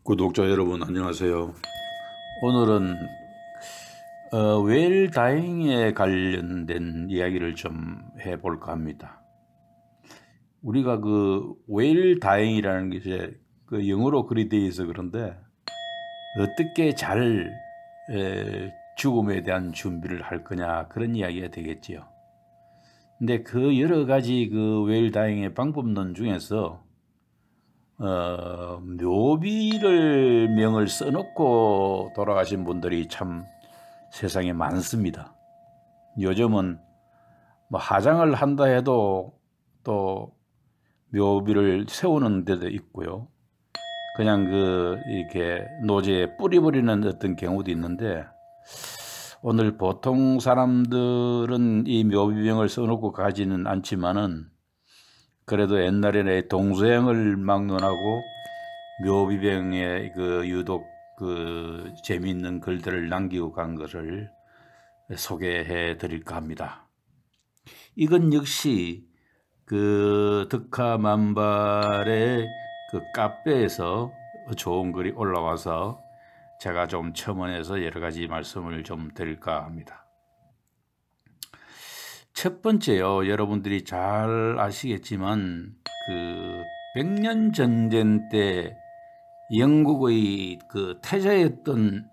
구독자 여러분 안녕하세요. 오늘은 웰다잉에 관련된 이야기를 좀 해볼까 합니다. 우리가 그 웰다잉이라는 게 이제 그 영어로 글이 되어 있어 그런데 어떻게 잘 죽음에 대한 준비를 할 거냐 그런 이야기가 되겠지요. 근데 그 여러 가지 그 웰다잉의 방법론 중에서 묘비를 명을 써놓고 돌아가신 분들이 참 세상에 많습니다. 요즘은 뭐 화장을 한다 해도 또 묘비를 세우는 데도 있고요. 그냥 이렇게 노지에 뿌리 버리는 어떤 경우도 있는데, 오늘 보통 사람들은 이 묘비명을 써놓고 가지는 않지만은 그래도 옛날에는 동서양을 막론하고 묘비병에 유독 재미있는 글들을 남기고 간 것을 소개해 드릴까 합니다. 이건 역시 득하만발의 카페에서 좋은 글이 올라와서 제가 좀 첨언해서 여러 가지 말씀을 좀 드릴까 합니다. 첫 번째요, 여러분들이 잘 아시겠지만 백년 전쟁 때 영국의 태자였던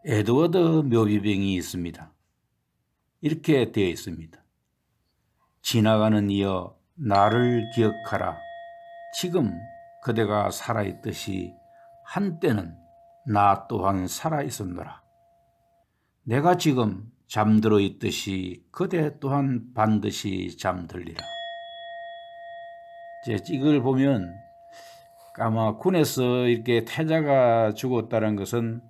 에드워드 묘비병이 있습니다. 이렇게 되어 있습니다. 지나가는 이여 나를 기억하라. 지금 그대가 살아있듯이 한때는 나 또한 살아있었노라. 내가 지금 잠들어 있듯이 그대 또한 반드시 잠들리라. 이걸 보면 아마 군에서 이렇게 태자가 죽었다는 것은,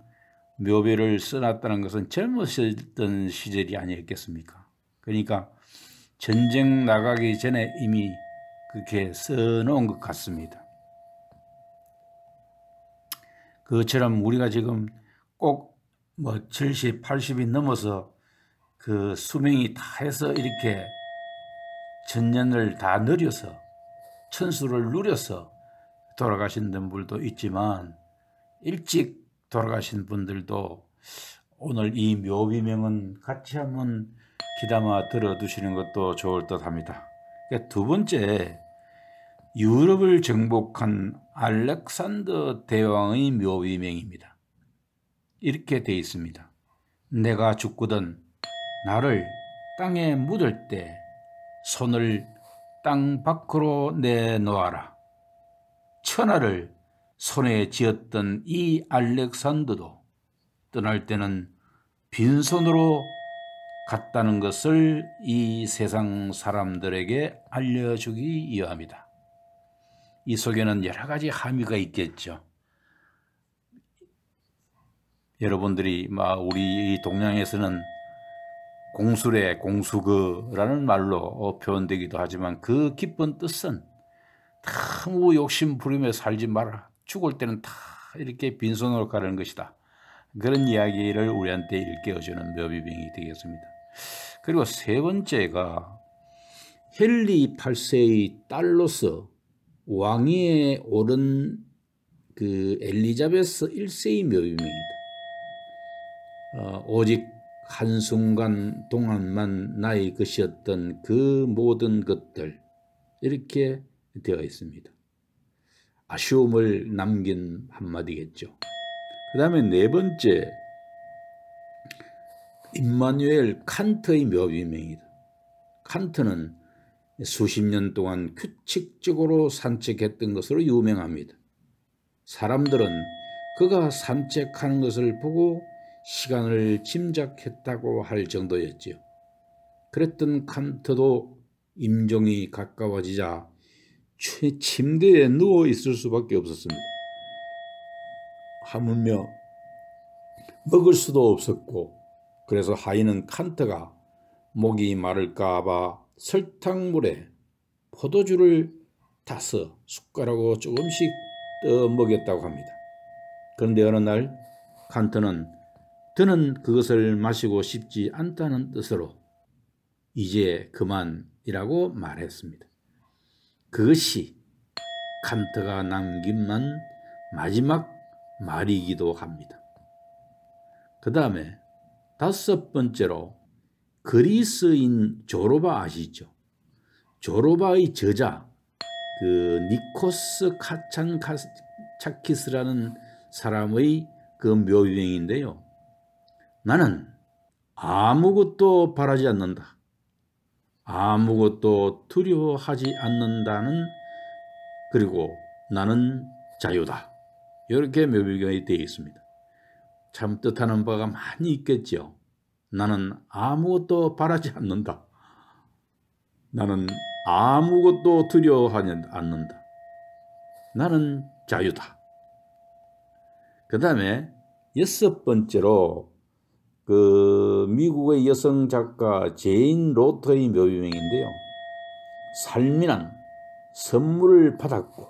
묘비를 써놨다는 것은 젊으셨던 시절이 아니었겠습니까? 그러니까 전쟁 나가기 전에 이미 그렇게 써놓은 것 같습니다. 그것처럼 우리가 지금 꼭 70, 80이 넘어서 수명이 다 해서 이렇게 천년을 다 누려서 천수를 누려서 돌아가신 분들도 있지만, 일찍 돌아가신 분들도 오늘 이 묘비명은 같이 한번 귀담아 들어두시는 것도 좋을 듯 합니다. 두 번째, 유럽을 정복한 알렉산더 대왕의 묘비명입니다. 이렇게 되어 있습니다. 내가 죽거든 나를 땅에 묻을 때 손을 땅 밖으로 내놓아라. 천하를 손에 쥐었던 이 알렉산더도 떠날 때는 빈손으로 갔다는 것을 이 세상 사람들에게 알려주기 위함이다. 이 속에는 여러 가지 함의가 있겠죠. 여러분들이 우리 동양에서는 공수래, 공수거라는 말로 표현되기도 하지만, 그 깊은 뜻은 너무 욕심 부리며 살지 마라. 죽을 때는 다 이렇게 빈손으로 가라는 것이다. 그런 이야기를 우리한테 일깨워주는 묘비병이 되겠습니다. 그리고 세 번째가 헨리 8세의 딸로서 왕위에 오른 엘리자베스 1세의 묘비명입니다. 오직 한순간 동안만 나의 것이었던 그 모든 것들, 이렇게 되어 있습니다. 아쉬움을 남긴 한마디겠죠. 그 다음에 네 번째, 임마누엘 칸트의 묘비명이다. 칸트는 수십 년 동안 규칙적으로 산책했던 것으로 유명합니다. 사람들은 그가 산책하는 것을 보고 시간을 짐작했다고 할 정도였지요. 그랬던 칸트도 임종이 가까워지자 침대에 누워 있을 수밖에 없었습니다. 하물며 먹을 수도 없었고, 그래서 하인은 칸트가 목이 마를까 봐 설탕물에 포도주를 타서 숟가락으로 조금씩 떠 먹였다고 합니다. 그런데 어느 날 칸트는 더는 그것을 마시고 싶지 않다는 뜻으로 이제 그만이라고 말했습니다. 그것이 칸트가 남긴 마지막 말이기도 합니다. 그 다음에 다섯 번째로 그리스인 조로바 아시죠? 조로바의 저자 그 니코스 카찬차키스라는 사람의 그 묘비명인데요. 나는 아무것도 바라지 않는다. 아무것도 두려워하지 않는다는, 그리고 나는 자유다. 이렇게 묘비명이 되어 있습니다. 참 뜻하는 바가 많이 있겠죠. 나는 아무것도 바라지 않는다. 나는 아무것도 두려워하지 않는다. 나는 자유다. 그 다음에 여섯 번째로 그 미국의 여성 작가 제인 로터의 묘비명인데요. 삶이란 선물을 받았고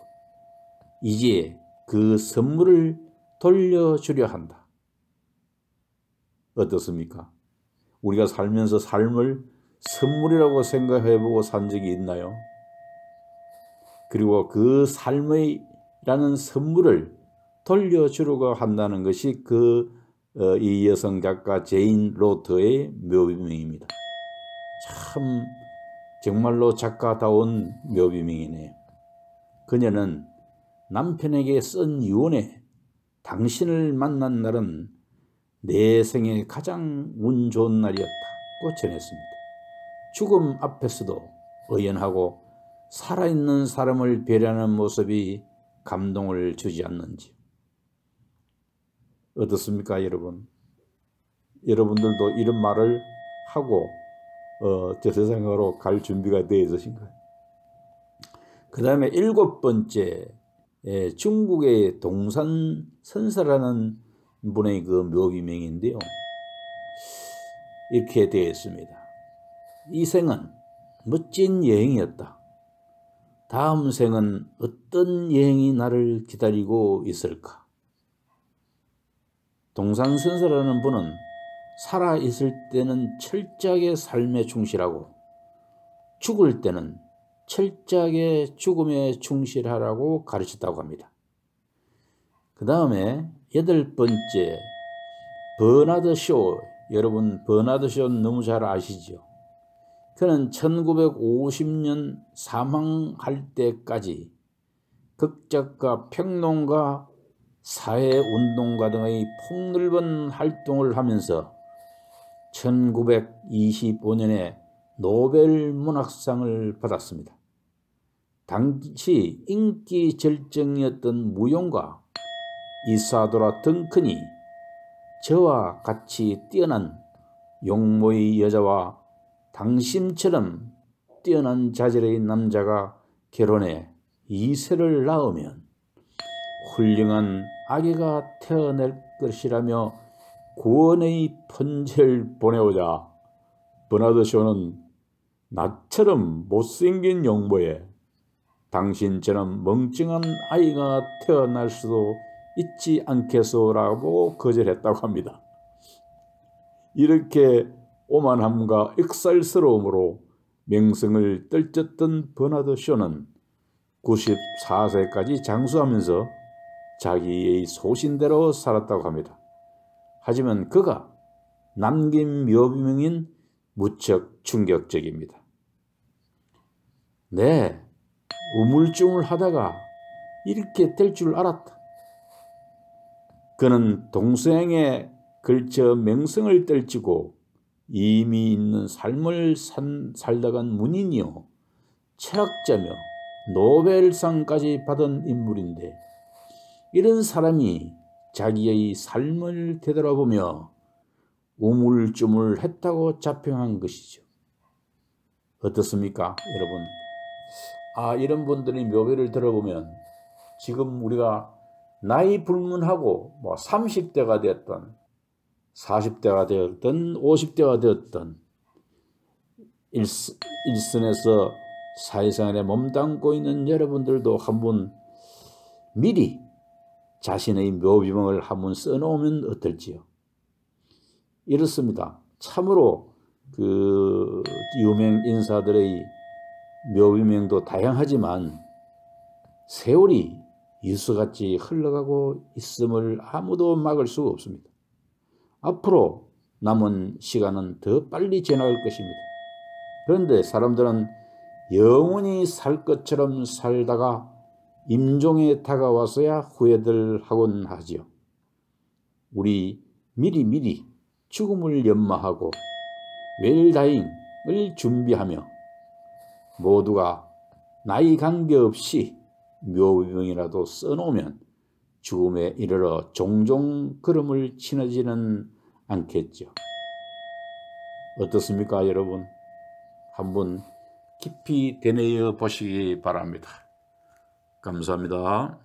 이제 그 선물을 돌려주려 한다. 어떻습니까? 우리가 살면서 삶을 선물이라고 생각해보고 산 적이 있나요? 그리고 그 삶이라는 선물을 돌려주려고 한다는 것이 이 여성 작가 제인 로터의 묘비명입니다. 참 정말로 작가다운 묘비명이네요. 그녀는 남편에게 쓴 유언에 당신을 만난 날은 내 생에 가장 운 좋은 날이었다고 전했습니다. 죽음 앞에서도 의연하고 살아있는 사람을 배려하는 모습이 감동을 주지 않는지. 어떻습니까, 여러분? 여러분들도 이런 말을 하고 저 세상으로 갈 준비가 되어 있으신가요? 그 다음에 일곱 번째, 중국의 동산 선사라는 분의 그 묘비명인데요. 이렇게 되어 있습니다. 이 생은 멋진 여행이었다. 다음 생은 어떤 여행이 나를 기다리고 있을까? 동산선사라는 분은 살아있을 때는 철저하게 삶에 충실하고 죽을 때는 철저하게 죽음에 충실하라고 가르쳤다고 합니다. 그 다음에 여덟 번째, 버나드 쇼. 여러분 버나드 쇼 너무 잘 아시죠? 그는 1950년 사망할 때까지 극작가, 평론가, 사회운동가 등의 폭넓은 활동을 하면서 1925년에 노벨 문학상을 받았습니다. 당시 인기 절정이었던 무용가 이사도라 덩컨이 저와 같이 뛰어난 용모의 여자와 당신처럼 뛰어난 자질의 남자가 결혼해 2세를 낳으면 훌륭한 아기가 태어날 것이라며 구원의 편지를 보내오자 버나드 쇼는 나처럼 못생긴 용모에 당신처럼 멍청한 아이가 태어날 수도 있지 않겠소라고 거절했다고 합니다. 이렇게 오만함과 익살스러움으로 명성을 떨쳤던 버나드 쇼는 94세까지 장수하면서 자기의 소신대로 살았다고 합니다. 하지만 그가 남긴 묘비명인 무척 충격적입니다. 네, 우물쭈물하다가 이렇게 될 줄 알았다. 그는 동서양에 걸쳐 명성을 떨치고 이미 있는 삶을 살다간 문인이요 철학자며 노벨상까지 받은 인물인데 이런 사람이 자기의 삶을 되돌아보며 우물쭈물했다고 자평한 것이죠. 어떻습니까, 여러분? 이런 분들의 묘비를 들어보면 지금 우리가 나이 불문하고 30대가 되었던 40대가 되었던 50대가 되었던 일선에서 사회생활에 몸담고 있는 여러분들도 한번 미리 자신의 묘비명을 한번 써놓으면 어떨지요. 이렇습니다. 참으로 그 유명 인사들의 묘비명도 다양하지만 세월이 유서같이 흘러가고 있음을 아무도 막을 수가 없습니다. 앞으로 남은 시간은 더 빨리 지나갈 것입니다. 그런데 사람들은 영원히 살 것처럼 살다가 임종에 다가와서야 후회들 하곤 하지요. 우리 미리미리 죽음을 연마하고 웰다잉을 준비하며 모두가 나이 관계없이 묘병이라도 써놓으면 죽음에 이르러 종종 걸음을 치러지는 않겠죠. 어떻습니까, 여러분? 한번 깊이 되뇌어 보시기 바랍니다. 감사합니다.